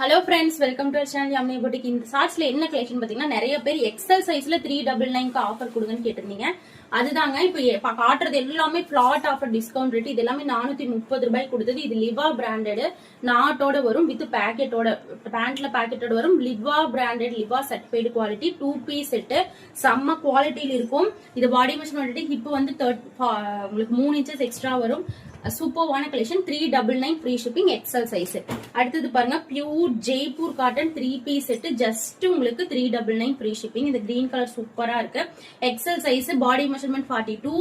Hello friends, welcome to channel Yamini boutique. இந்த ஷார்ட்ஸ்ல என்ன collection பாத்தீங்கன்னா, நிறைய பேர் எக்ஸல் சைஸ்ல 399 ஆஃபர் கொடுங்கன்னு கேட்டிருந்தீங்க. அதுதாங்க இப்ப காட்டுறது எல்லாமே பிளாட் ஆஃபர் டிஸ்கவுண்ட் ரேட். இது எல்லாமே 430 ரூபாய் கொடுத்தது. இது லிவா பிராண்டட் நாட்டோட வரும், வித் பேக்கெட்டோட, பேண்ட்ல பேக்கெட்டோட வரும். லிவா branded, லிவா certified quality 2 piece set, செம்ம குவாலிட்டியில இருக்கும். இது பாடி மெஷர்மெண்ட் ஹிப் வந்து உங்களுக்கு 3 இன்ச்சஸ் எக்ஸ்ட்ரா வரும். சூப்பர்வான collection. 399 free shipping, XL size. அடுத்தது பாருங்க, pure Jaipur cotton 3 piece set, just உங்களுக்கு 399 ஃப்ரீ ஷிப்பிங். இந்த கிரீன் கலர் சூப்பரா இருக்கு. XL size, body measurement 42,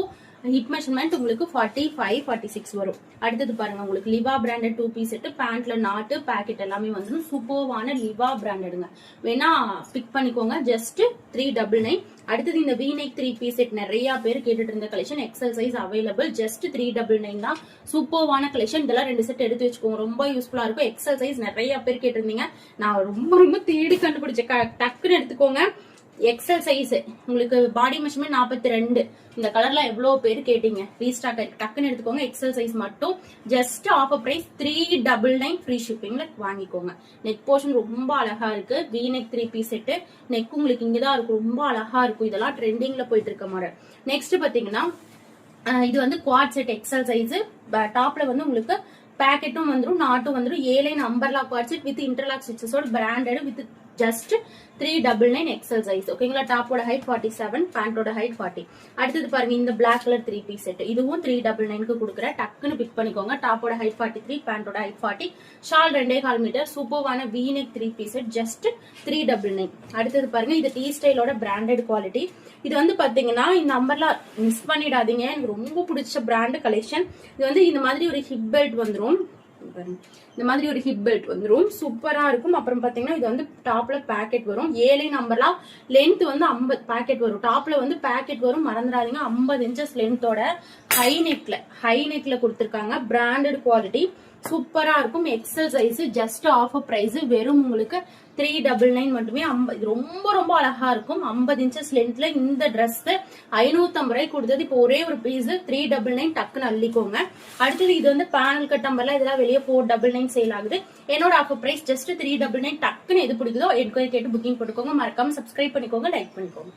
hip measurement உங்களுக்கு 45, 46 வரும். அடுத்தது பாருங்க, உங்களுக்கு லிவா பிராண்டட் 2 பீஸ் செட், பேண்ட்ல நாட்டு பேக்கெட் எல்லாமே வந்துடும். சூப்பர்வான லிவா பிராண்டடுங்க, வேணா பிக் பண்ணிக்கோங்க. ஜஸ்ட் 399. அடுத்தது இந்த V-neck 3 பீஸ் செட், நிறைய பேர் கேட்டுட்டு இருந்த collection. XL size available, just 399 தான். சூப்பர்வான கலெக்ஷன். இதெல்லாம் 2 செட் எடுத்து வச்சுக்கோங்க, ரொம்ப யூஸ்ஃபுல்லா இருக்கும். எக்ஸல் சைஸ் நிறைய பேர் கேட்டிருந்தீங்க, நான் ரொம்ப தேடி கண்டுபிடிச்சேன். டக்குன்னு எடுத்துக்கோங்க. எக்ஸல் சைஸ் உங்களுக்கு பாடி மெஷர்மெண்ட் 42. இந்த கலர்ல எவ்வளவு பேர் கேட்டீங்க, ரீஸ்டாக் டக்குன்னு எடுத்துக்கோங்க. எக்ஸல் சைஸ் மட்டும், ஜஸ்ட் ஆஃபர் பிரைஸ் 399 ஃப்ரீ ஷிப்பிங்ல வாங்கிக்கோங்க. நெக் போர்ஷன் ரொம்ப அழகா இருக்கு. V-neck 3 பீஸ் செட், நெக் உங்களுக்கு இங்கதான் இருக்கும், ரொம்ப அழகா இருக்கும். இதெல்லாம் ட்ரெண்டிங்ல போயிட்டு இருக்க மாதிரி. நெக்ஸ்ட் பாத்தீங்கன்னா, இது வந்து குவாட் செட் எக்ஸல் சைஸ். டாப்ல வந்து உங்களுக்கு பேக்கெட்டும் வந்துடும், நாட்டும் வந்துடும். 7 umbrella quad set with interlock ஸ்டிச்சஸோட branded, with just 399 XL size. ஓகேங்களா. டாப்போட ஹைட் 47, பேண்டோட ஹைட் 40. அடுத்தது பாருங்க, இந்த பிளாக் கலர் 3 பீஸ் செட், இதுவும் 399 கொடுக்குறேன். டக்குன்னு பிக் பண்ணிக்கோங்க. டாப்போட ஹைட் 43, பேண்டோட ஹைட் 40. Shawl 2.25 metre. சூப்பர்வான V-neck 3 பீஸ் செட், ஜஸ்ட் 399. அடுத்தது பாருங்க, இது டீ ஸ்டைலோட பிராண்டட் குவாலிட்டி. இது வந்து பாத்தீங்கன்னா, இந்த நம்பர்ல மிஸ் பண்ணிடாதீங்க, எனக்கு ரொம்ப பிடிச்ச பிராண்ட் கலெக்ஷன். இது வந்து இந்த மாதிரி ஒரு ஹிப் பெல்ட் வந்துரும், இந்த மாதிரி ஒரு ஹிப் பெல்ட் வந்துரும், சூப்பரா இருக்கும். அப்புறம் பாத்தீங்கன்னா, இது வந்து டாப்ல பேக்கெட் வரும். 7 நம்பர்லாம் லென்த் வந்து 50 பேக்கெட் வரும். டாப்ல வந்து பேக்கெட் வரும், மறந்துடாதீங்க. 50 இன்ச்சஸ் லென்த்தோட ஹை நெக்ல கொடுத்திருக்காங்க. பிராண்டட் குவாலிட்டி, சூப்பரா இருக்கும். XL size, just offer price வெறும் உங்களுக்கு 399 மட்டுமே. இது ரொம்ப ரொம்ப அழகா இருக்கும். 50 இன்ச்சஸ் லென்த்ல இந்த டிரெஸ் 550 ரூபாய் கொடுத்தது. இப்போ ஒரே ஒரு பீஸ் 399, டக்குன்னு அள்ளிக்கோங்க. அடுத்தது இது வந்து பேனல் கட் நம்பர்ல, இதெல்லாம் வெளியே 499 சேல் ஆகுது. என்னோட ஆஃபர் பிரைஸ் ஜஸ்ட் 399. டக்குன்னு எது பிடிக்குதோ எனக்கு கேட்டு புக்கிங் போட்டுக்கோங்க. மறக்காம சப்ஸ்கிரைப் பண்ணிக்கோங்க, லைக் பண்ணிக்கோங்க.